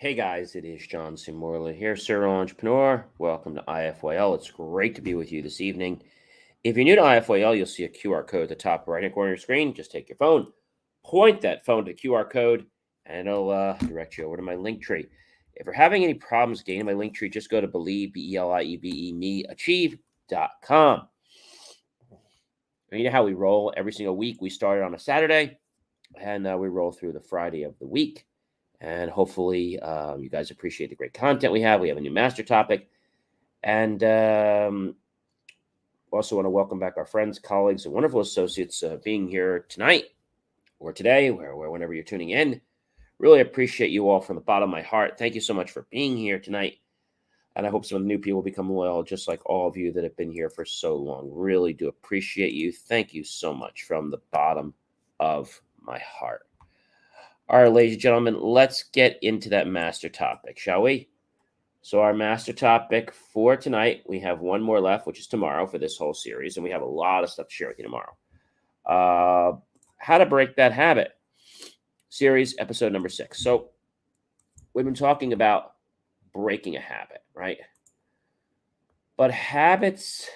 Hey guys, it is John C. Morley here, serial entrepreneur. Welcome to IFYL. It's great to be with you this evening. If you're new to IFYL, you'll see a QR code at the top right hand corner of your screen. Just take your phone, point that phone to the QR code, and it'll direct you over to my link tree. If you're having any problems gaining my link tree, just go to Believe, Believe, meachieve.com. You know how we roll every single week. We started on a Saturday, and we roll through the Friday of the week. And hopefully, you guys appreciate the great content we have. We have a new master topic. And also want to welcome back our friends, colleagues, and wonderful associates being here tonight or today, or whenever you're tuning in. Really appreciate you all from the bottom of my heart. Thank you so much for being here tonight. And I hope some of the new people become loyal, just like all of you that have been here for so long. Really do appreciate you. Thank you so much from the bottom of my heart. All right, ladies and gentlemen, let's get into that master topic, shall we? So our master topic for tonight, we have one more left, which is tomorrow for this whole series, and we have a lot of stuff to share with you tomorrow. How to break that habit, series episode number 6. So we've been talking about breaking a habit, right? But habits,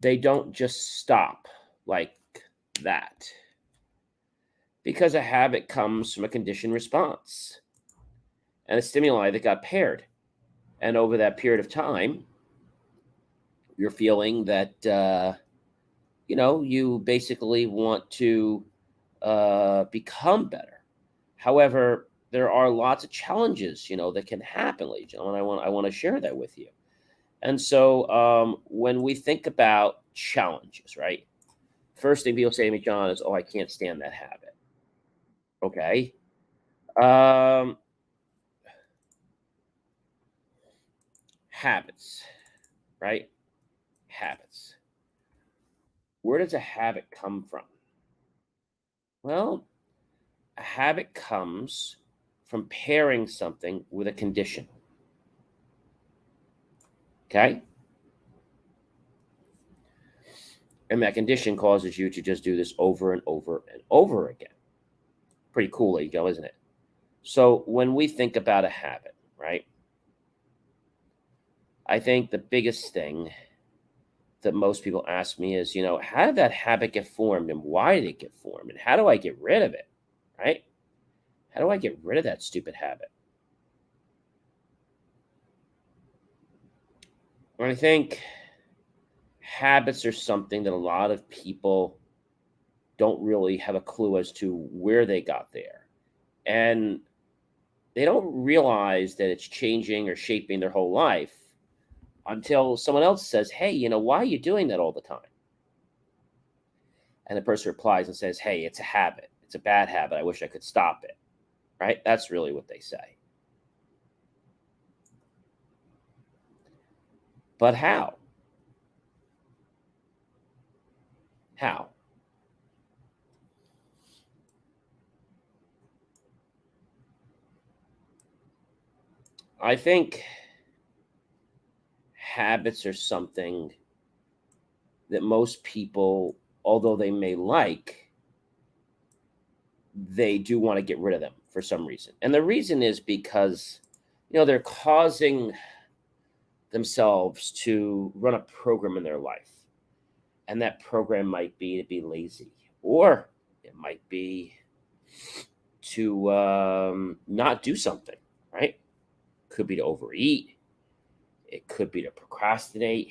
they don't just stop like that, because a habit comes from a conditioned response and a stimuli that got paired. And over that period of time, you're feeling that, you basically want to become better. However, there are lots of challenges, that can happen, ladies and gentlemen. I want to share that with you. And so when we think about challenges, right? First thing people say to me, John, is, "Oh, I can't stand that habit." Okay. Um, Habits, right? Habits. Where does a habit come from? Well, a habit comes from pairing something with a condition. Okay. And that condition causes you to just do this over and over and over again. Pretty cool, there you go, isn't it? So when we think about a habit, right? I think the biggest thing that most people ask me is, how did that habit get formed and why did it get formed? And how do I get rid of it? Right? How do I get rid of that stupid habit? And I think habits are something that a lot of people don't really have a clue as to where they got there. And they don't realize that it's changing or shaping their whole life until someone else says, "Hey, why are you doing that all the time?" And the person replies and says, "Hey, it's a habit. It's a bad habit. I wish I could stop it." Right? That's really what they say. But how? How? I think habits are something that most people, although they may like, they do want to get rid of them for some reason. And the reason is because, they're causing themselves to run a program in their life. And that program might be to be lazy, or it might be to not do something, right? Could be to overeat. It could be to procrastinate.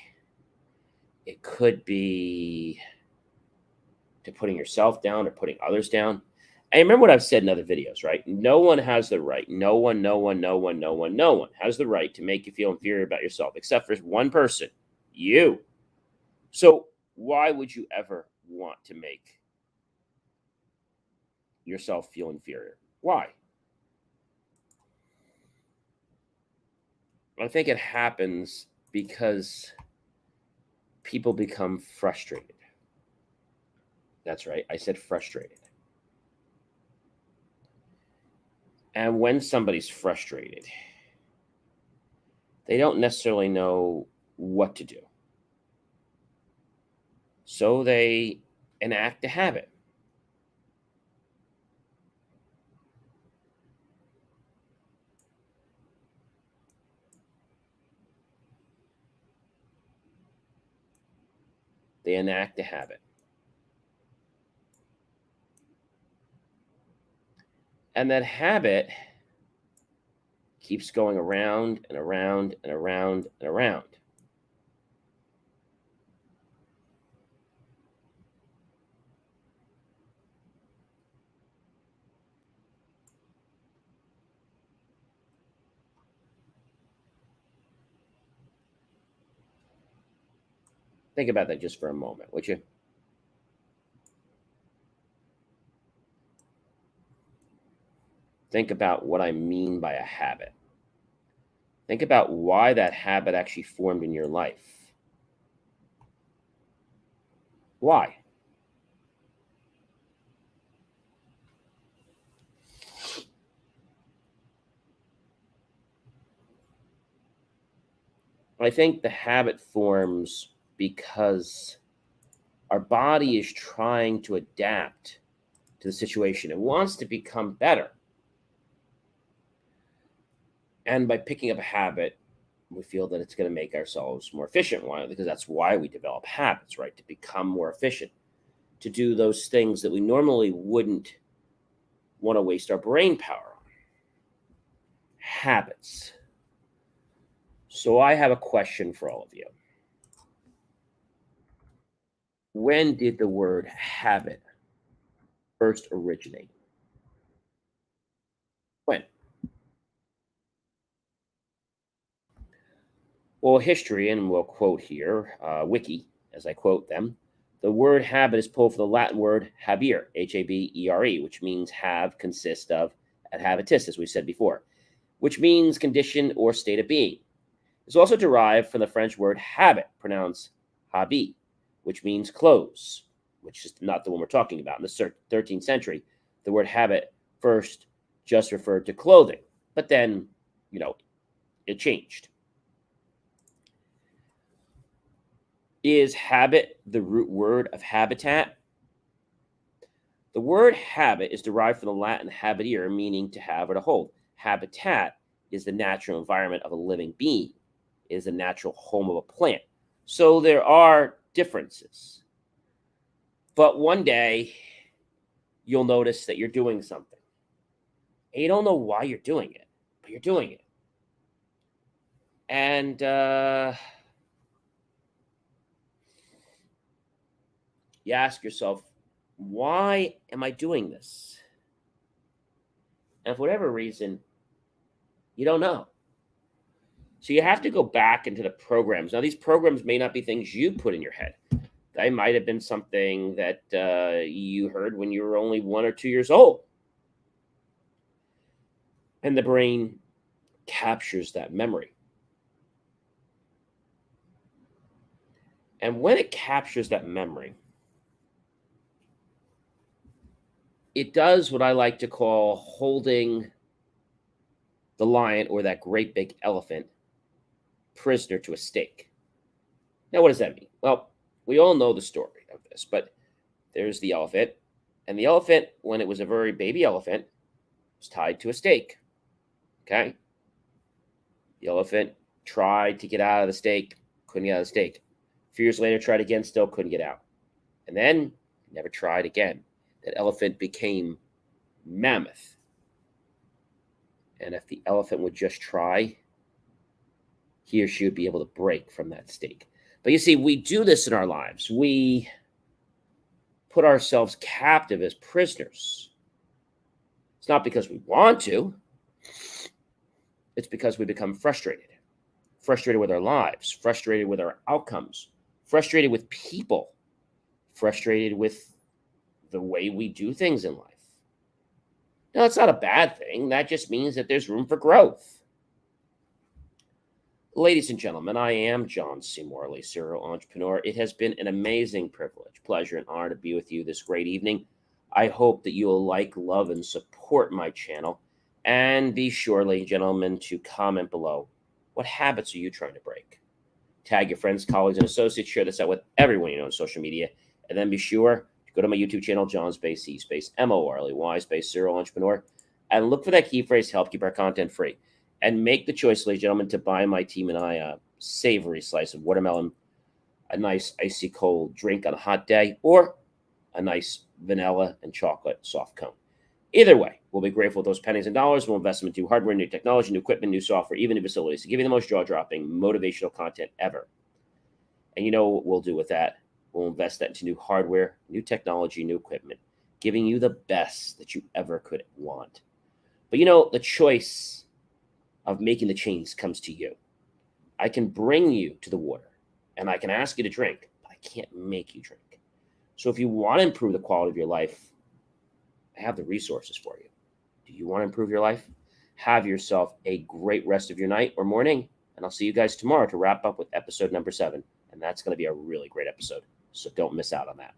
It could be to putting yourself down or putting others down. And remember what I've said in other videos, right? No one has the right, no one has the right to make you feel inferior about yourself, except for one person, you. So why would you ever want to make yourself feel inferior? Why? I think it happens because people become frustrated. That's right. I said frustrated. And when somebody's frustrated, they don't necessarily know what to do. So they enact a habit. They enact a habit. And that habit keeps going around and around and around and around. Think about that just for a moment, would you? Think about what I mean by a habit. Think about why that habit actually formed in your life. Why? I think the habit forms because our body is trying to adapt to the situation. It wants to become better. And by picking up a habit, we feel that it's going to make ourselves more efficient. Why? Because that's why we develop habits, right? To become more efficient, to do those things that we normally wouldn't want to waste our brain power on. Habits. So I have a question for all of you. When did the word habit first originate? When? Well, history, and we'll quote here, Wiki, as I quote them, the word habit is pulled from the Latin word habere, Habere, which means have, consist of, ad habitus, as we said before, which means condition or state of being. It's also derived from the French word habit, pronounced habit, which means clothes, which is not the one we're talking about. In the 13th century, the word habit first just referred to clothing, but then, it changed. Is habit the root word of habitat? The word habit is derived from the Latin habere, meaning to have or to hold. Habitat is the natural environment of a living being, it is the natural home of a plant. So there are differences. But one day, you'll notice that you're doing something. And you don't know why you're doing it, but you're doing it. And you ask yourself, why am I doing this? And for whatever reason, you don't know. So you have to go back into the programs. Now, these programs may not be things you put in your head. They might have been something that you heard when you were only 1 or 2 years old. And the brain captures that memory. And when it captures that memory, it does what I like to call holding the lion or that great big elephant prisoner to a stake. Now, what does that mean? Well, we all know the story of this, but there's the elephant. And the elephant, when it was a very baby elephant, was tied to a stake. Okay? The elephant tried to get out of the stake, couldn't get out of the stake. A few years later, tried again, still couldn't get out. And then never tried again. That elephant became mammoth. And if the elephant would just try, he or she would be able to break from that stake. But you see, we do this in our lives. We put ourselves captive as prisoners. It's not because we want to. It's because we become frustrated. Frustrated with our lives, frustrated with our outcomes, frustrated with people, frustrated with the way we do things in life. Now, that's not a bad thing. That just means that there's room for growth. Ladies and gentlemen, I am John C. Morley, serial entrepreneur. It has been an amazing privilege, pleasure, and honor to be with you this great evening. I hope that you will like, love, and support my channel. And be sure, ladies and gentlemen, to comment below. What habits are you trying to break? Tag your friends, colleagues, and associates. Share this out with everyone you know on social media. And then be sure to go to my YouTube channel, John Space C Space Morley Space Serial Entrepreneur, and look for that key phrase to help keep our content free. And make the choice, ladies and gentlemen, to buy my team and I a savory slice of watermelon a nice icy cold drink on a hot day, or a nice vanilla and chocolate soft cone. Either way, we'll be grateful with those pennies and dollars. We'll invest them into hardware, new technology, new equipment, new software, even new facilities to give you the most jaw-dropping, motivational content ever. And you know what we'll do with that? We'll invest that into new hardware, new technology, new equipment, giving you the best that you ever could want. But you know, the choice of making the change comes to you. I can bring you to the water and I can ask you to drink, but I can't make you drink. So if you want to improve the quality of your life, I have the resources for you. Do you want to improve your life? Have yourself a great rest of your night or morning, and I'll see you guys tomorrow to wrap up with episode number 7. And that's going to be a really great episode. So don't miss out on that.